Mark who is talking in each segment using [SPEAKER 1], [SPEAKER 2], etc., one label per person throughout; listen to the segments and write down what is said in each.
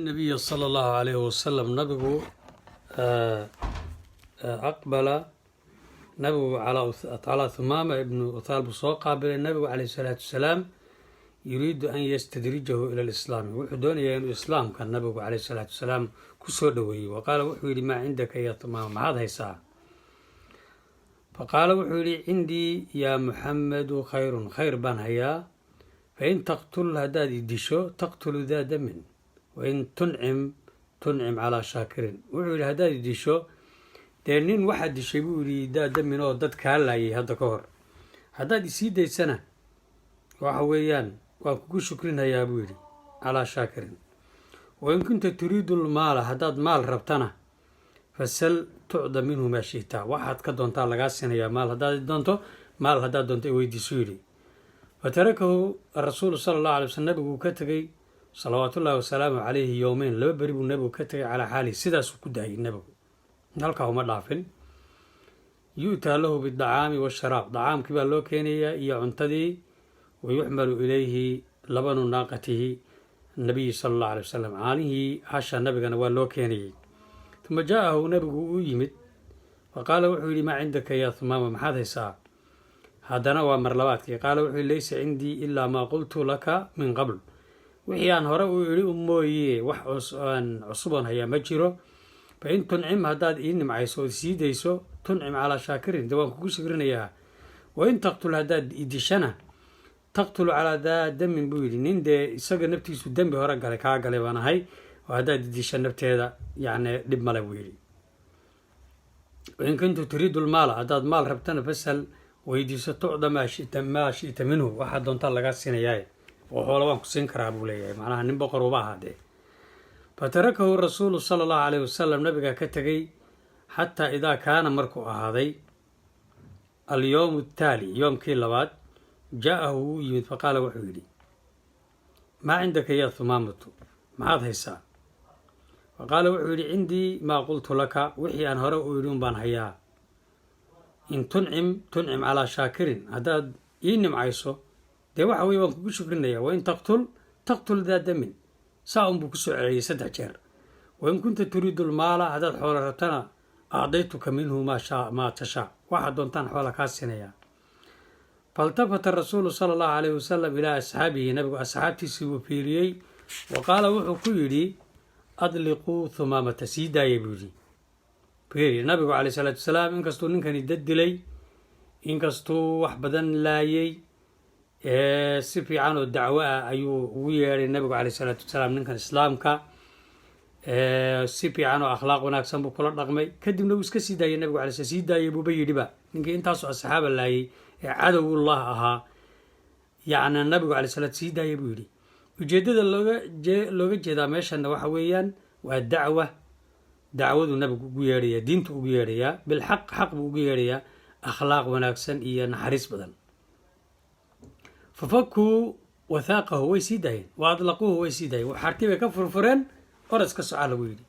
[SPEAKER 1] النبي صلى الله عليه وسلم نبغو أقبل نبغو على ثمامة ابن أثال بصوق قابل النبي عليه الصلاة والسلام يريد أن يستدرجه إلى الإسلام وحدون يعني الإسلام كان نبغو عليه الصلاة والسلام كسر دوي وقال وحولي ما عندك يا ثمامة هذا يساع فقال وحولي عندي يا محمد خير بان هيا فإن تقتل هداد الدشو تقتل ذا دم وإن تنعم على شاكر وحولي هداد الدشو دينين واحد يشبولي ذا دم أو داد كهلاي هذا كهر هداد يسيد سنة وحويان وكو شكرين هيا بولي على شاكر وإن كنت تريد المال هداد مال ربطنا فسل تعطى منه ما شئت واحد كدونتا لغاسين يا مال هداد دونتو مال هداد دونتو ويدي سوري فتركه الرسول صلى الله عليه وسلم نبي كتغي صلوات الله وسلامه عليه يومين لو بريبو نبي كتغي على حالي سداس كداي نبي نلقى ما دافن يؤتى له بالطعام والشراب طعام كبا لو كينيا يا عنتدي ويحمل اليه لبن ناقته النبي صلى الله عليه وسلم عليه عاش النبي كان لو كينيا ثم جاءه نبي يمد فقال وحولي ما عندك يا ثمامة محاد هيسا هذا نوع مرلواتك قال وحولي ليس عندي إلا ما قلت لك من قبل وحيان هرأوا إلي أموي وحن عصبا هيا مجره فإن تنعم هداد إنم عيسو سيديسو تنعم على شاكرين دوام كوكو شكرين إياها وإن تقتل هداد إدشنا تقتل على ذا دم بويلي نين دي إساق نبتيسو دم بهرق على كاقالي وانا هاي وهداد إدشان نبتي هذا يعني لب مالا بويلي وإن كنت تريد المال هداد مال ربتنا فسل ويديسو تعضى ما شئت منه واحد دون طلقات سينياي وحولوان كسين كرابو لياي معناها نبقر وباها دي فتركه الرسول صلى الله عليه وسلم نبقى كتغي حتى إذا كان مركو هذي اليوم التالي يوم كيلوات جاءه يمد فقال وحولي ما عندك يا ثمامة معاذ هيسا فقال وحولي عندي ما قلت لك وحي أن هرأ يلون بان هيا إن تنعم على شاكر هذا ينم عيسو دي وحوي وانكو شكرنا وإن تقتل ذا دم ساهم بكسو علي سدع جير وإن كنت تريد المال هذا حول ربتنا أعطيتك منه ما تشاء واحد دونتان حول كاسينيا فالتفت الرسول صلى الله عليه وسلم إلى أصحابه نبي أصحابتي سيوفيريي وقال وحو كيري أطلقوا ثمامة سيدا يبولي بيري النبي عليه الصلاة والسلام إن كستو نكن يدد لي إن كستو وحبدا لايي سفي عنه الدعوة أيو ويري النبي عليه الصلاة والسلام نكن إسلامك سفي عنه أخلاق وناكسن بكل رقمي كدم لو اسك سيدا النبي عليه الصلاة سيدا يبو بيدي با نكن انتاسو أصحاب الله عدو الله أها يعني النبي عليه الصلاة سيدا يبولي ujeedada looga jeedaa meeshana waxa weeyaan waa dacwadu nabigu ugu yeedhaya diintu ugu yeedhaya bilxaq buu ugu yeedhaya akhlaaq wanaagsan iyo naxariis badan fafakuu wathaaqahu way sii daayeen wa adlaquuhu way sii daayeen waxaartii bay ka furfureen oras ka socaa lagu yidhi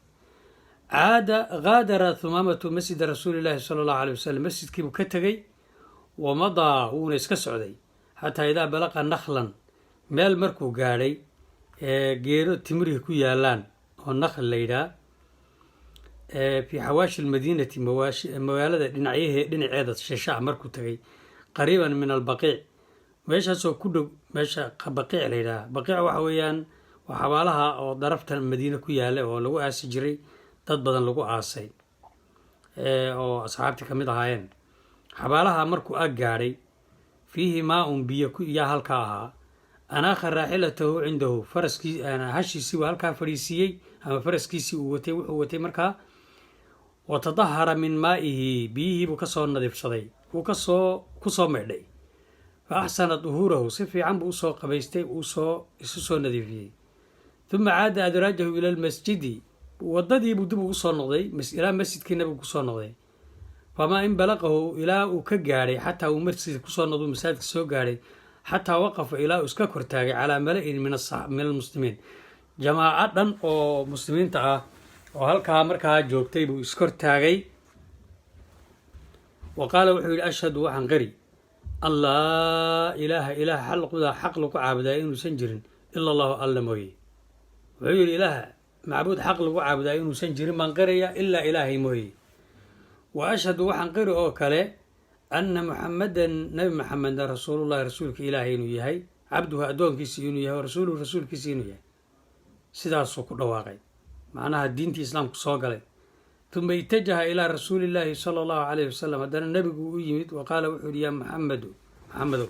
[SPEAKER 1] gaadara thumaamatu masjida rasuulillaahi sala allahu aleyh wasalam masjidkiibuu ka tegey wamadaa wuuna iska socday xataa idaa balaqa nakhlan meel markuu gaadhay geedo timrihi ku yaalaan oo nakhl la yidhaah fii xawaashi lmadiinati magaalada dhinaceeda shishaha markuu tagay qariiban min albaqiic meeshaasoo ku dhow meesha baqiic la yidhaah baqiic waxa weeyaan waa xabaalaha oo darafta madiina ku yaala oo lagu aasi jiray dad badan lagu aasay oo asxaabtii ka mid ahaayeen xabaalaha markuu ag gaadhay fiihi maa-un biyo yaa halkaa ahaa anaaha raaxilatahu cindahu hashiisii waa halkaa fadhiisiiyey ama faraskiisii wuxuu watay markaa watadahara min maa'ihi biyihiibuu kasoo nadiifsaday wuu kusoo meydhay fa axsana duhuurahu si fiican buu usoo qabaystay isu soo nadiifiyey uma caada adraajahu ila lmasjidi wadadiibuu dib ugu soo noqday ilaa masjidkii nabigu kusoo noqday famaa in balaqahu ilaa uu ka gaadhay xataa uu masjidka kusoo noqdo masaajidka soo gaadhay xataa waqafa ilaa uu iska kortaagay calaa mala-in min almuslimiin jamaaco dhan oo muslimiinta ah oo halkaa markaa joogtay buu iskortaagay wa qaala wuxuu yidhi ashhadu waxaan qari an laa ilaaha xaq lagu caabudaa inuusan jirin ila allahu alla mooye wuxuu yidhi ilaaha macbuud xaq lagu caabudaa inuusan jirin baan qiraya ilaa ilaahay mooye wa ashhadu waxaan qiri oo kale anna muxamadan nabi maxameda rasuulullahi rasuulka ilaahay inuu yahay cabduhu addoonkiisi inuu yahay rasuuluhu rasuulkiisi inuu yahay sidaasuu ku dhawaaqay macnaha diintii islaamku soo galay uma itajaha ilaa rasuulillaahi sala allahu calayhi wasalam haddana nebigu u yimid wa qaala wuxuu yihi yaa maxamedow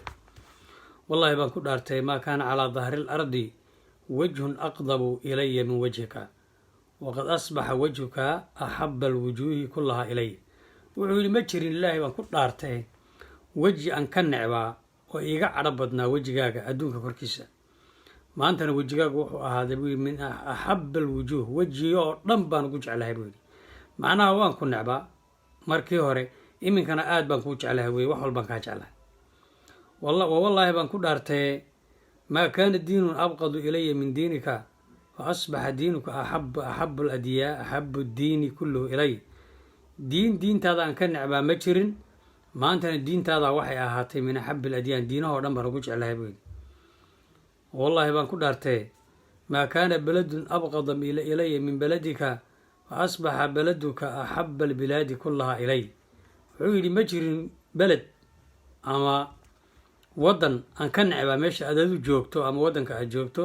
[SPEAKER 1] wallahi baan ku dhaartay maa kaana calaa dahri lardi wajhun aqdabu ilaya min wajhika waqad asbaxa wajhuka axaba alwujuuhi kullahaa ilay wuxuu yidhi ma jirin ilaahay baan ku dhaartay weji aan ka necbaa oo iiga cadho badnaa wejigaaga adduunka korkiisa maantana wejigaagu wuxuu ahaaday buu yidhi min axaba alwujuuh wejiga oo dhan baan ugu jeclahay buu yidhi macnaha waan ku necbaa markii hore iminkana aad baan kuu jeclahay wey wax walbaan kaa jeclahay wallaahi baan ku dhaartay maa kaana diinun abqadu ilaya min diinika fa asbaxa diinuka axabu ladyaa axabu diini kulluhu ilay diintaada aan ka necbaa ma jirin maantana diintaada waxay ahaatay min axabi aladyaan diinahoo dhan baan ugu jeclahay buu yidhi wallaahi baan ku dhaartay maa kaana beladun abqada ilaya min beladika fa asbaxa beladuka axaba albilaadi kullahaa ilay wuxuu yidhi ma jirin beled ama waddan aan ka necbaa meesha aad adu joogto ama waddanka aad joogto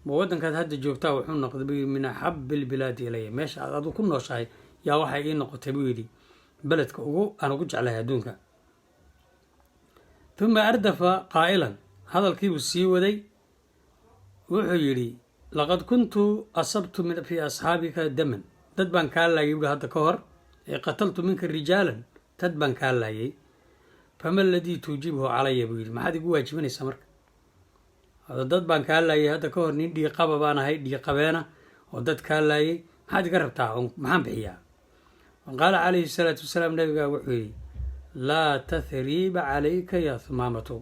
[SPEAKER 1] ma waddankaad hadda joogtaa wuxuu noqday buu yidhi min axabi albilaadi ilaya meesha aad adu ku nooshahay yaa waxay ii noqotay buu yidhi beledka aan ugu jeclahay adduunka uma ardafa qaa'ilan hadalkiibuu sii waday wuxuu yidhi laqad kuntu asabtu fii asxaabika daman dad baan kaa laayay buui hadda ka hor ee qataltu minka rijaalan dad baan kaa laayay fama aladii tuujibhu calaya buu yidhi maxaad igu waajibinaysaa marka dad baan kaa laayay hadda ka hor nin dhiiqaba baan ahay dhiiqabeena oo dad kaa laayay maxaad iga rabtaa maxaan bixiyaa qaala calayhi salaatu wasalaam nabigaa wuxuu yidhi laa tahriiba calayka yaa humaamatu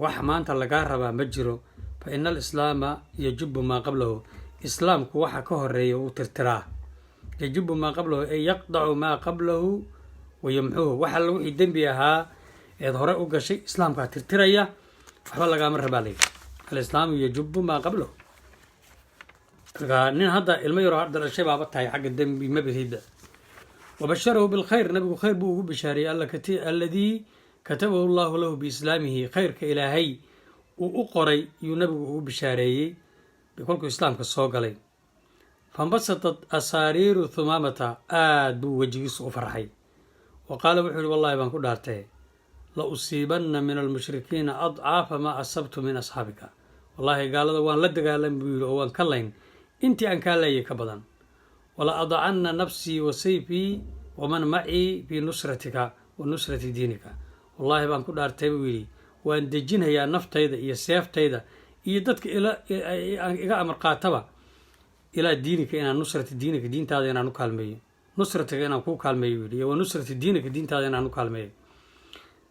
[SPEAKER 1] wax maanta lagaa rabaa ma jiro fa ina alislaama yajubu maa qablahu islaamku waxa ka horeeya wuu tirtiraa yajubu maa qablahu ay yaqdacu maa qablahu wayamxuhu wax alla wixii dembi ahaa eed hore u gashay islaamkaa tirtiraya waxba lagaama rabaa layidhi alislaamu yajubu maa qablahu markaa nin hadda ilmo yaroo hadda dhashay baaba tahay xagga dembi mabahida wabasharahu bilkhayr nabigu khayr buu ugu bishaariyey alladii katabahu allahu lahu biislaamihi khayrka ilaahay uu u qoray yuu nabigu ugu bishaareeyey kolkuu islaamka soo galay fambasatat asaariiru humaamata aad buu wejigiisu u farxay wa qaala wuxuu yihi wallahi baan ku dhaartay la usiibanna min almushrikiina adcaafa maa asabtu min asxaabika wallaahi gaalada waan la dagaalan buu yidhi oo waan ka layn intii aan kaa laayay ka badan wala adacanna nafsii wa sayfii waman macii fii nusratika wa nusrati diinika wallaahi baan ku dhaartay buu yidhi waan dejinayaa naftayda iyo seeftayda iyo dadka iga amar qaataba ilaa diinika inaan nusrati diinika diintaada inaan u kaalmeeyo nusratiga inaan kuu kaalmeeyo yidhi iyo wa nusrati diinika diintaada inaan u kaalmeeyo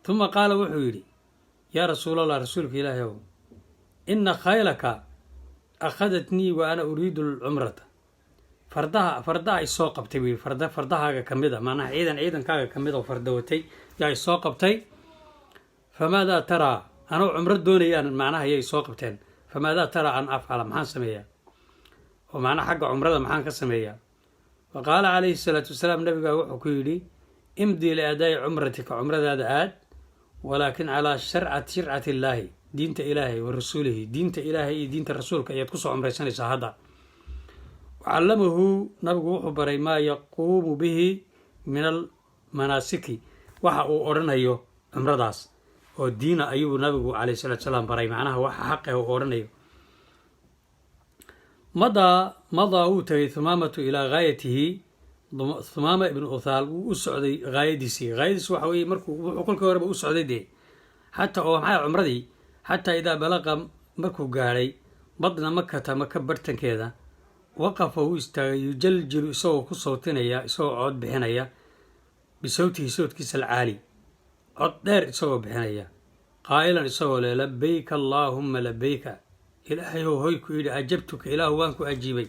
[SPEAKER 1] uma qaala wuxuu yidhi yaa rasuulallah rasuulka ilaahi ow ina khaylaka akhadatnii wa ana uriidu alcumrata fardaha isoo qabtay buu yidhi fardahaaga ka mid a macnaha ciidankaaga ka mid oo farda watay yaa isoo qabtay famaadaa taraa anoo cumro doonayaan macnaha yay soo qabteen famaadaa taraa an afcala maxaan sameeyaa oo macnaha xagga cumrada maxaan ka sameeyaa wa qaala calayhi salaatu wasalaam nabigaa wuxuu ku yidhi imdii liadaa'i cumratika cumradaada aad walaakin calaa shircati illaahi diinta ilaahay wa rasuulihi diinta ilaahay iyo diinta rasuulka ayaad kusoo cumraysanaysaa hadda wacallamahu nabigu wuxuu baray maa yaquumu bihi min almanaasiki waxa uu odhanayo cumradaas oo diina ayuu nabigu calayhi salaatu salaam baray macnaha waxa xaqe uu odhanayo madaa wuu tagay humaamatu ilaa gaayatihi humaama ibnu uthaal wuu u socday haayadiisii waxa weye wuxuu kolkii horeba u socday dee xataa oo maxaa cumradii xataa idaa balaqa markuu gaadhay badna makata maka bartankeeda waqafa wuu istaagay yujaljilu isagoo ku sawtinaya isagoo cod bixinaya bisawtihi sawtkiisa alcaali cod dheer isagoo bixinaya qaa'ilan isagoo leh labayka allaahumma labayka ilaahayow hoy ku yidhi ajabtuka ilaahu waan ku ajiibay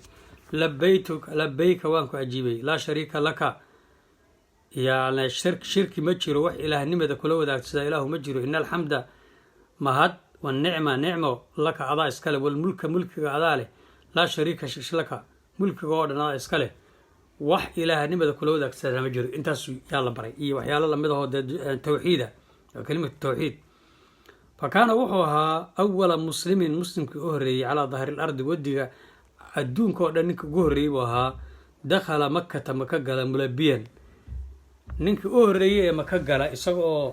[SPEAKER 1] labayka waan ku ajiibay laa shariika laka yani shirki ma jiro wax ilaahnimada kula wadaagsadaa ilaahu ma jiro ina alxamda mahad wanicma nicmo laka adaa iskale walmulka mulkiga adaa leh laa shariika laka mulkiga oo dhan iska leh wax ilaahnimada kula wadaagsanaa ma jiro intaas yaa la baray iyo waxyaalo lamid ahoo dee tawxiida kelimatu tawxiid fakaana wuxuu ahaa awala muslimin muslimkii u horreeyey calaa dahri lardi wadiga adduunka oo dhan ninka ugu horreeyey buu ahaa dakhala makata maka gala mulabiyan ninkii u horreeyey ee maka gala isaga oo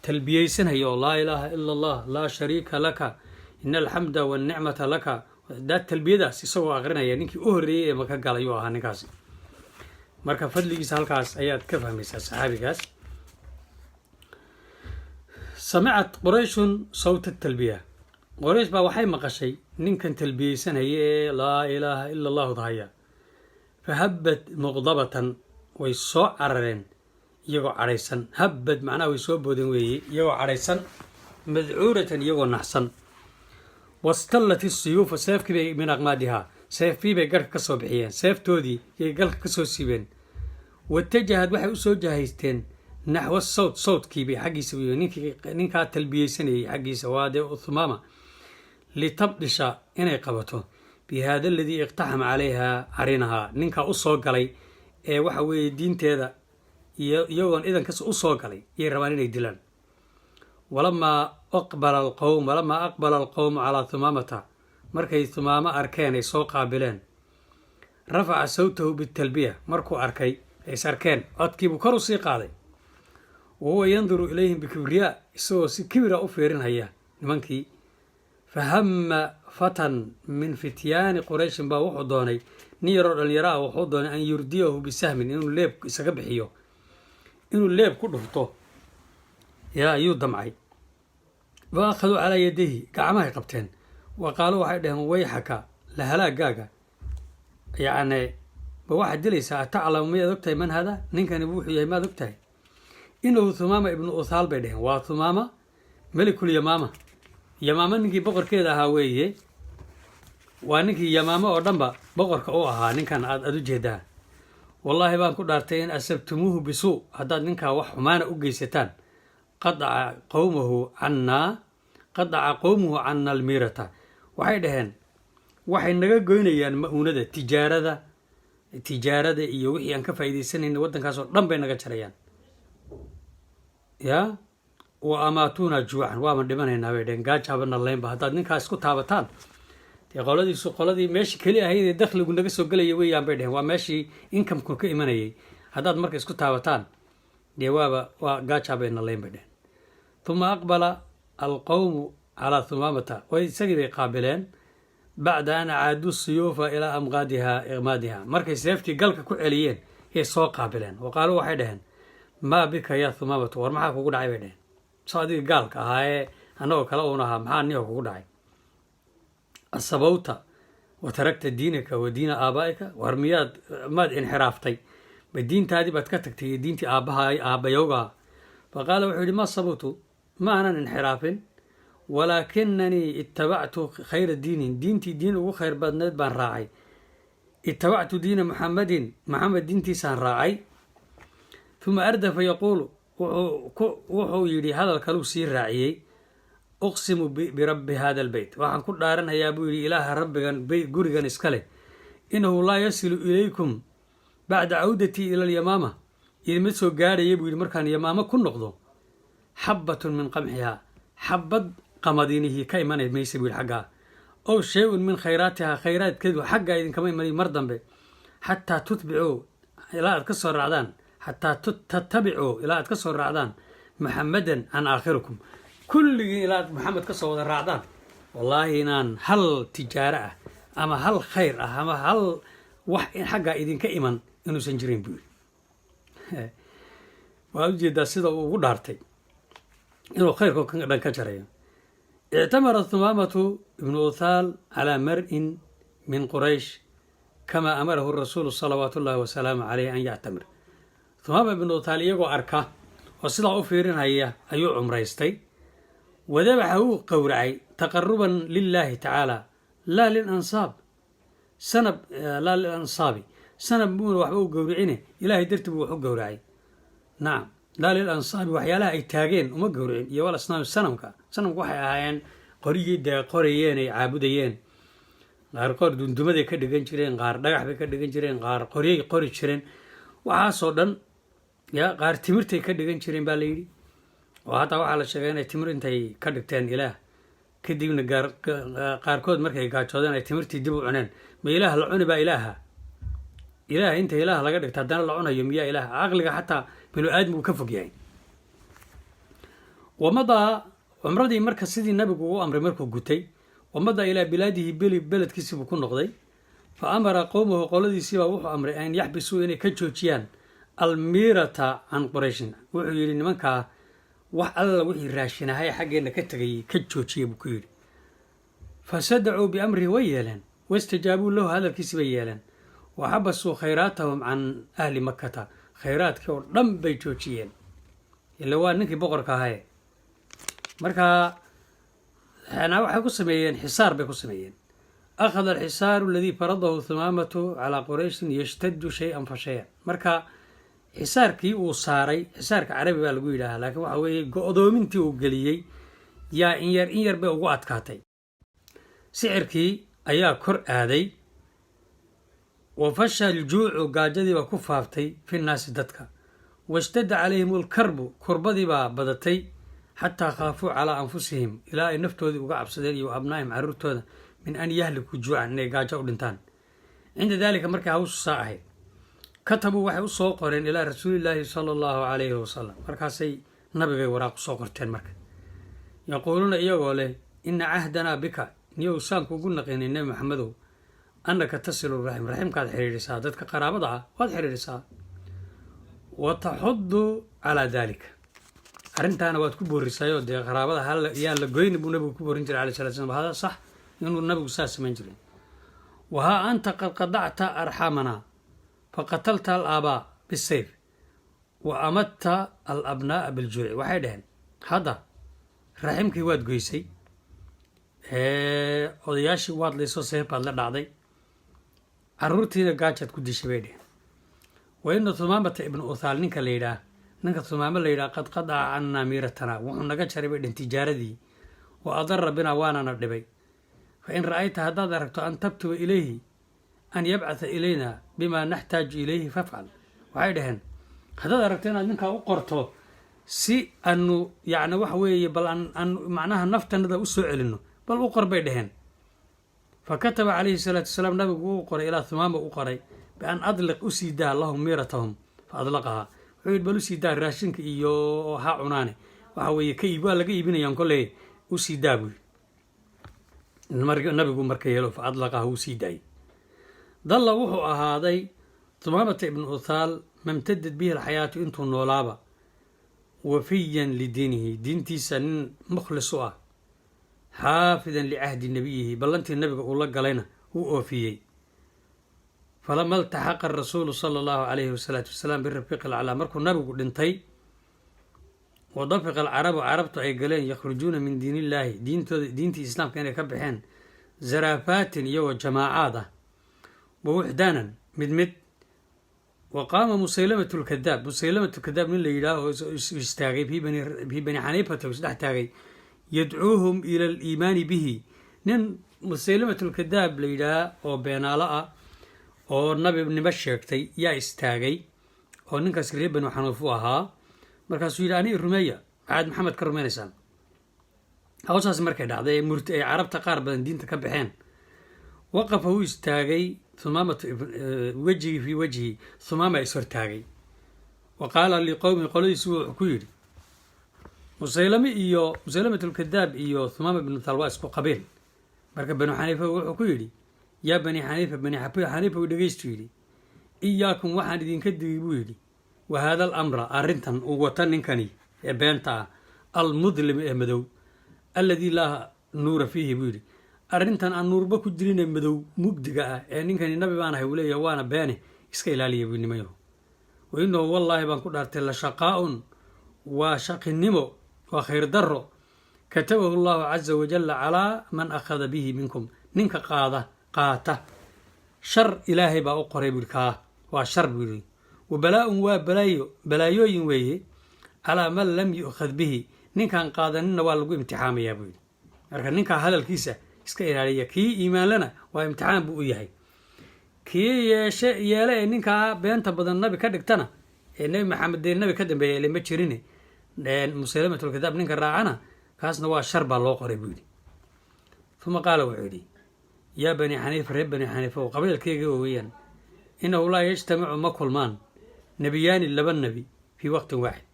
[SPEAKER 1] talbiyeysanaya oo laa ilaaha ila allah laa shariika laka ina alxamda walnicmata laka daa talbiyadaas isagoo aqrinaya ninkii u horreeyey ee maka gala ayuu ahaa ninkaasi marka fadligiisa halkaas ayaad ka fahmaysaa saxaabigaas samicat qurayshun sawta talbiya quraysh baa waxay maqashay ninkan talbiyeysanaya ee laa ilaaha ila allahu dahaya fahabbad muqdabatan way soo carareen iyagoo cadhaysan habbad macnaha way soo boodeen weeye iyagoo cadhaysan madcuuratan iyagoo naxsan wastallat isuyuufa seefkii bay min aqmaadihaa seefii bay garhka ka soo bixiyeen seeftoodii yay galka ka soo siibeen watajahad waxay u soo jahaysteen naxwa sawdkiibay xaggiisa wey ninkaa talbiyeysanayay xaggiisa waa dee thumaama litabdhisha inay qabato bi haada aladii iqtaxama calayhaa carinahaa ninkaa u soo galay ee waxa weeye diinteeda iyagoon idankas u soo galay yay rabaan inay dilaan walamaa aqbala alqowmu calaa thumaamata markay thumaamo arkeen ay soo qaabileen rafaca sawtahu bitalbiya markuu arkay ays arkeen codkiibuu kor u sii qaaday wahuwa yanduru ilayhim bikibriyaa isagoo si kibira u fiirinhaya nimankii fahamma fatan min fityaani qurayshin baa wuxuu doonay nin yaroo dhallinyaro ah wuxuu doonay an yurdiyahu bisahmin inuu leeb isaga bixiyo inuu leeb ku dhufto yaa ayuu damcay wa akhaduu calaa yadayhi gacmahay qabteen wa qaaluu waxay dhaheen wayxaka la halaagaaga yacni ma waxaad dilaysaa ataclamu miyaad ogtahay man hada ninkani wuxuu yahay maad ogtahay inahu thumaama ibnu uthaal bay dhaheen waa thumaama melikul yamaama yamaama ninkii boqorkeeda ahaa weeye waa ninkii yamaamo oo dhanba boqorka u ahaa ninkan aad u jeedaan wallaahi baan ku dhaartay in asabtumuuhu bisuu haddaad ninkaa wax xumaana u geysataan qadaca qowmuhu canna almiirata waxay dhaheen waxay naga goynayaan ma-uunada tijaarada iyo wixii aan ka faa'iidaysanayna waddankaas oo dhan bay naga jarayaan yaa wa amaatuuna juucan waaban dhimanaynaa bay dhaheen gaajaabana leynba haddaad ninkaas ku taabataan dee qoladii meeshii keli ahayd ee dakhligu naga soo gelaya weeyaan bay dhaheen waa meeshii inkamku ka imanayay haddaad marka isku taabataan dee waa gaajaabayna leyn bay dhaheen uma aqbala alqowmu calaa thumaamata way isagii bay qaabileen bacda an acaaduu suyuufa ilaa iqmaadiha markay seeftii galka ku celiyeen yay soo qaabileen wa qaaluu waxay dhaheen maa bika yaa thumaamatu war maxaa kugu dhacay bay dhaheen soo adiga gaalka ahaa ee annagoo kale uun ahaa maxaa niho kugu dhacay asabawta wa taragta diinaka wa diina aabaa'ika war maad inxiraaftay ma diintaadii baad ka tagtay iyo diintii aabbayowgaa fa qaala wuxuu yidhi ma sabawtu ma aanan inxiraafin walaakinanii ittabactu khayra diinin diin ugu khayr badneed baan raacay ittabactu diina maxamed diintiisaan raacay uma ardafa yaquulu wuxuu yidhi hadal kaluu sii raaciyey uqsimu birabbi hada albeyt waxaan ku dhaaranhayaa buu yidhi ilaaha rabbigan gurigan iska leh inahu laa yasilu ilaykum bacda cawdatii ila alyamaama idima soo gaadhaya buu yidhi markaan yamaamo ku noqdo xabbatun min qamxihaa xabbad qamadinihii ka imanay maysa buu yidhi xaggaa ow shay-un min khayraatihaa khayraadkeedu xaggaa idinkama imanay mar dambe xataa tutbicuu ilaa aad ka soo raacdaan xataa tattabicuu ilaa aad ka soo raacdaan maxamadan can aakhirikum kulligiin ilaa aad maxamed ka soo wada raacdaan wallaahi inaan hal tijaaro ah ama hal khayr ah ama hal wax xaggaa idinka iman inuusan jirin buu yidhi waa ujeedaa sida uu ugu dhaartay inuu khayrko dhan ka jarayo ictamara thumaamatu ibnu uthaal calaa mar-in min quraysh kamaa amarahu rasuulu salawaatu ullaahi wasalaamu caleyh an yactamir thumaama ibnu uthaal iyagoo arka oo sidaa u fiirinhaya ayuu cumraystay wadabaxa wuu qowracay taqaruban lilaahi tacaala laa lilansaabi sanab muuna waxba u gowricine ilaahay dartii buu wax u gowracay nacam laa lilansaabi waxyaalaha ay taageen uma gowricin iyo wal asnaami sanamka waxay ahaayeen qorigii dee qorayeen ay caabudayeen qaarkood dundumaday ka dhigan jireen, qaar dhagax bay ka dhigan jireen, qaar qoryay qori jireen. waxaasoo dhan ya qaar timirtay ka dhigan jireen baa la yidhi, oo hataa waxaa la sheegay inay timir intay ka dhigteen ilaah kadibna qaarkood markay gaajoodeen ay timirtii dib u cuneen. ma ilaah la cuni baa ilaaha inta ilaah laga dhigta haddana la cunayo miyaa ilaah? caqliga xataa binu aadmigu ka fog yahay. wamadaa cumradii marka sidii nabigu u amray markuu gutay, wamadaa ilaa bilaadihi beledkiisii buu ku noqday. fa amara qowmahu qoladiisiibaa wuxuu amray an yaxbisuu inay ka joojiyaan almiirata can qurayshin. wuxuu yidhi nimankaa wax alla wixii raashinahay xaggeenna ka tegayay ka joojiya buu ku yidhi. fasadacuu biamrihi way yeeleen, wastajaabuu lahu hadalkiisi bay yeeleen. waxabasuu khayraatahum can ahli makkata, khayraadkii oo dhan bay joojiyeen, ila waa ninkii boqorka ahaye. markaa waxay ku sameeyeen xisaar bay ku sameeyeen. akhada alxisaaru aladii faradahu thumaamatu calaa qurayshin yashtadu shay-an fa shay-an. marka xisaarkii uu saaray, xisaarka carabi baa lagu yidhaahaa, laakiin waxa weeye go-doomintii uu geliyey yaa in yar bay ugu adkaatay. sicirkii ayaa kor aaday. wa fasha aljuucu, gaajadii baa ku faaftay fi nnaasi dadka. washtadda calayhim alkarbu, kurbadii baa badatay. xataa khaafuu calaa anfusihim, ilaa ay naftoodii uga cabsadeen iyo abnaa'ihim carruurtooda min an yahlikuu juucan, inay gaajo u dhintaan. cinda daalika markay hawshu saa ahayd, katabuu waxay u soo qoreen ilaa rasuulillaahi sala allahu calayhi wasalam. markaasay nabigay waraaq u soo qorteen marka, yaquuluuna iyagoo leh ina cahdanaa bika, niyow saan kuugu naqinay nebi maxamedow, annaka tasilu raxim, raximkaad xidhiidhisaa, dadka qaraabada ah waad xidhiidhisaa. wa taxudu calaa daalika, arrintaana waad ku boorisaayoo dee qaraabada yaan la goyni buu nabigu ku boorin jiray alayhi salatu wasalam. hada sax inuu nabigu saa samayn jiray. wahaa anta qad qadacta arxaamanaa faqatalta alaabaa bisayf wa amadta alabnaa'a biljuuci. waxay dhaheen hadda raximkii waad goysay, odayaashii waad laysoo seef baad la dhacday, carruurtiina gaajaad ku dishay bay dheheen. wa ina thumaamata ibnu uthaal ninka thumaamo la yidhaha qad qadaca cannaa miiratanaa, wuxuu naga jaray bay dhehen tijaaradii. wa adara binaa waanana dhibay. fa in ra'ayta haddaad aragto an tabtuba ilayhi an yabcatha ilayna bimaa naxtaaju ilayhi fafcal. waxay dhaheen haddaad aragto inaad ninkaa u qorto si aanu yacni waxa weeye bal aan macnaha naftanada u soo celinno, bal u qor bay dhaheen. fa kataba calayhi salaatu wasalaam, nabigu uu qoray ilaa thumaama u qoray bian adliq u sii daa lahum miiratahum. fa adlaqahaa, wuxuu yidhi bal u sii daa raashinka iyo ha cunaane, waxa weeye ka iib waa laga iibinayaan kolley, u sii daa buy. nabigu marka yeelo fa adlaqaha wuu sii daayay. dalla wuxuu ahaaday thumaamata ibnu uthaal mamtadad bihi alxayaatu, intuu noolaaba, wafiyan lidiinihi, diintiisa nin mukhlis u ah, xaafidan licahdi nabiyihi, ballantii nabiga uu la galayna wuu oofiyey. falama iltaxaqa rasuulu sala allahu calayhi wasalaatu wasalaam birafiiqi alcalaa, markuu nabigu dhintay, wa dafiqa alcarabu, carabtu ay galeen yakhrujuuna min diin illaahi, diintii islaamka inay ka baxeen, zaraafaatin iyagoo jamaacaad ah, wa wuxdaanan mid. wa qaama musaylamatu lkadaab, musaylamatu lkadaab nin la yidhaah oo istaagay fii bani xaniifata, isdhex taagay, yadcuuhum ila aliimaani bihi. nin musaylamatu lkadaab la yidhaah oo beenaalo ah oo nabinimo sheegtay yaa istaagay, oo ninkaas reer banu xaniif u ahaa. markaasuu yidhi ani rumeeya, maxaad maxamed ka rumaynaysaan? hawshaas markay dhacday ay carabta qaar badan diinta ka baxeen, waqafa wuu istaagay thumaamatu wejhii fii wejhi, thumaama is hortaagay. wa qaala liqowmi, qoladiisu wuxuu ku yidhi, musaylamatu lkadaab iyo thumaama ibnu uthaal waa isku qabiil. marka banu xaniifa wuxuu ku yidhi, yaa bani xaniifa, bani xaniifa u dhegeystu yidhi, iyaakum waxaan idinka digay buu yidhi, wa haada alamra, arrintan uu wata ninkani ee beenta ah, almudlim ee madow, alladii laa nuura fiihi buu yidhi, arrintan aan nuurba ku jirin ee madow mugdiga ah ee ninkani nabi baan ahay uu leeyahay waana beene, iska ilaaliya buu nimayo. wa inahu wallaahi baan ku dhaartay la shaqaa'un, waa shaqinimo, waa khayr darro, katabahu allahu caza wajalla calaa man akhada bihi minkum, ninka qaata shar ilaahay baa u qoray buu kaa waa shar buu yidhi. wa balaa-un waa balaayooyin weeye, calaa man lam yu'khad bihi, ninkaan qaadaninna waa lagu imtixaamayaa buu yidhi. marka ninkaa hadalkiisa iska ilaaliya kii iimaan lana waa imtixaan buu u yahay kii yeele ee ninkaa beenta badan nabi ka dhigtana ee nebi maxamed dee nabi ka dambeeya lama jirine musaylamatul kadaab ninka raacana kaasna waa shar baa loo qoray buu yidhi uma qaala wuxuu yidhi yaa bani xaniifa reer bani xaniifa oo qabiilkeyga weeyaan inahu laa yajtamicu ma kulmaan nebiyaani laba nebi fii waqtin waaxid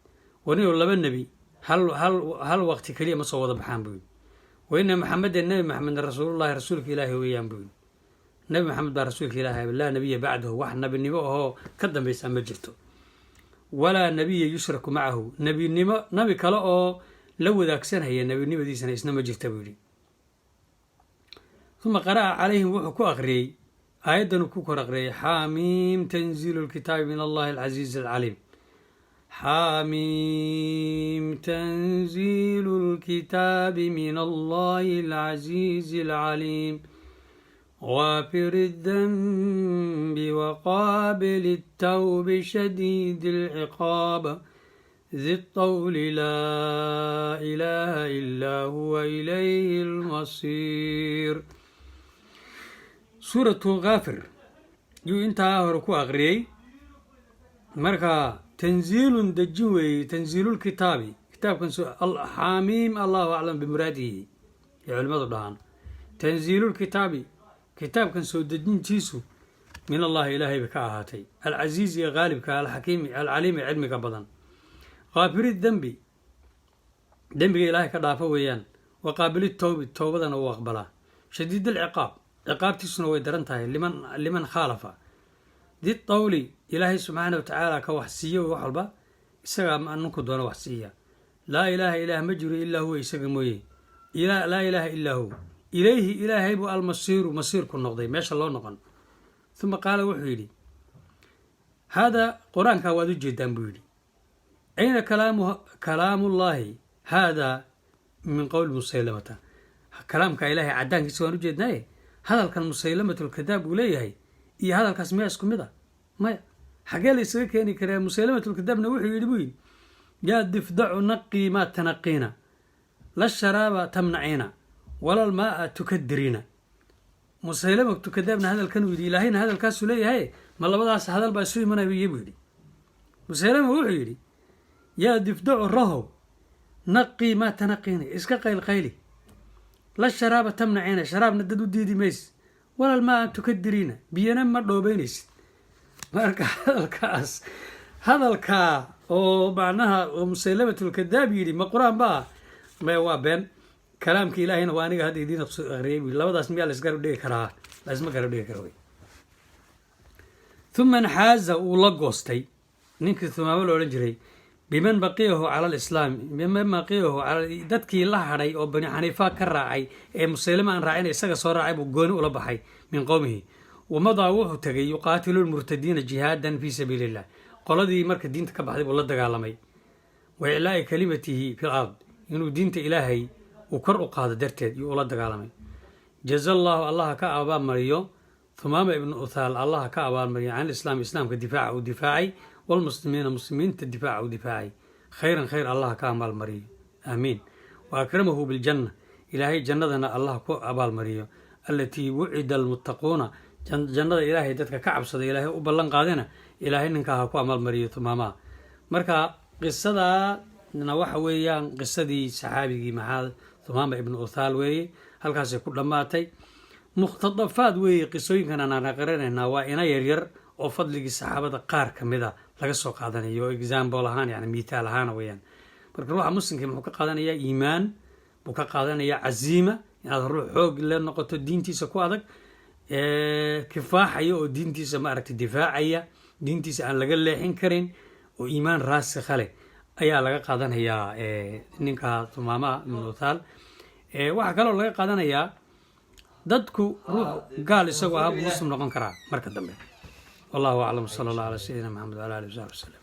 [SPEAKER 1] waninu laba nebi hal waqti keliya ma soo wada baxaan buu yidhi waina maxameden nebi maxamedna rasuulullahi rasuulka ilaahi weeyaan buu yidhi nebi maxamed baa rasuulka ilaahi laa nebiya bacdahu wax nebinimo ahoo ka dambaysa ma jirto walaa nebiya yushraku macahu nebinimo nabi kale oo la wadaagsanhaya nebinimadiisana isna ma jirta buu yidhi uma qara'a calayhim wuxuu ku akhriyey aayaddan uu ku kor akhriyey xaamiim tanziilu lkitaabi min allahi alcasiizi alcaliim حاميم تنزيل الكتاب من الله العزيز العليم غافر الذنب وقابل التوب شديد العقاب ذي الطول لا إله إلا هو إليه المصير سورة غافر يو انتهى هركو أغري مركا تنزيل دجوي تنزيل الكتاب كتاب كان حاميم الله أعلم بمراده يا علماء الدهان تنزيل الكتاب كتاب كان سو دجين تيسو من الله إلهي بكاهاتي العزيز يا غالب الحكيم العليم علمك بدن غافر الذنب ذنب إلهي كضافه ويان وقابل التوبة أنا وأقبله شديد العقاب عقاب تسنو ويدرنتها لمن خالفه ذي الطول إلهي سبحانه وتعالى كوحسية وحلبة إساق أنك دون وحسية لا إله مجري إلا هو إساق مويه لا إله إلا هو إليه إلهي بو المصير مصير كن نقضي ما شاء الله نقن ثم قال وحيلي هذا قرآن كوادو جدا بيلي أين كلام الله هذا من قول مسيلمة كلام كإلهي عدان كسوانو جدنا هذا كان مسيلمة الكذاب وليه iyo hadalkaas miyaa isku mid ah maya xagee la isaga keeni karaa musaylamatul kadaabna wuxuu yidhi buu yidhi yaa difdacu naqii maa tanaqiina la sharaaba tamnaciina wala lmaaa tukadiriina musaylamatu kadaabna hadalkan uu yidhi ilaahayna hadalkaasuu leeyahay ma labadaas hadal baa isu imanaya buu yidhi musaylama wuxuu yidhi yaa difdacu rahow naqii maa tanaqiina iska qaylqayli la sharaaba tamnaciina sharaabna dad u diidi mayse walal maa tukadiriina biyana ma dhoobeynaysid marka hadalkaa oo macnaha oo musaylamatul kadaab yidhi ma qur-aan baa ma waa been kalaamka ilaahayna waa aniga hadda idiin akhriyay labadaas miyaa la isgarab dhigi karaa la isma garab dhigi kara wey uma naxaaza uu la goostay ninkii thumaamo la odhan jiray biman baqiyahu cala alislaam biman baqiyahu dadkii la hadhay oo bani xaniifa ka raacay ee musaylama aan raacin isaga soo raacay buu gooni ula baxay min qowmihi wamadaa wuxuu tegay yuqaatilu lmurtadiina jihaadan fii sabiili illah qoladii marka diinta ka baxday buu la dagaalamay wa iclaa'i kalimatihi fi l ard inuu diinta ilaahay uu kor u qaado darteed yuu ula dagaalamay jaza allahu allaha ka abaalmariyo thumaama ibnu uthaal allaha ka abaalmariyo can islaam islaamka difaaca uu difaacay والمسلمين مسلمين تدفاع ودفاعي خيرا خير الله كامل مريو آمين وأكرمه بالجنة إلهي جنتنا الله كو أبال مريو التي وعد المتقون جنة إلهي دتك كعب صدى إلهي وبلن قادنا إلهي نكاها كو أمال مريو تماما مركا قصة نوح ويان قصة دي صحابي محال ثمامة ابن أثال وي هل كاسي كل ماتي مختطفات وي قصوين كان أنا قررنا وإنا يرير oo fadligii saxaabada qaar ka mid a laga soo qaadanayo example ahaan yani mithaal ahaan weeyaan marka ruuxa muslimka muxuu ka qaadanayaa iimaan buu ka qaadanayaa caziima inaad ruux xoog la noqoto diintiisa ku adag kifaaxaya oo diintiisa maaragtay difaacaya diintiisa aan laga leexin karin oo iimaan raasikha leh ayaa laga qaadanayaa ninka tumaamaha muthaal waxaa kaloo laga qaadanayaa dadku ruux gaal isagoo ah buu muslim noqon karaa marka dambe والله أعلم صلى الله على سيدنا محمد وعلى آله وصحبه وسلم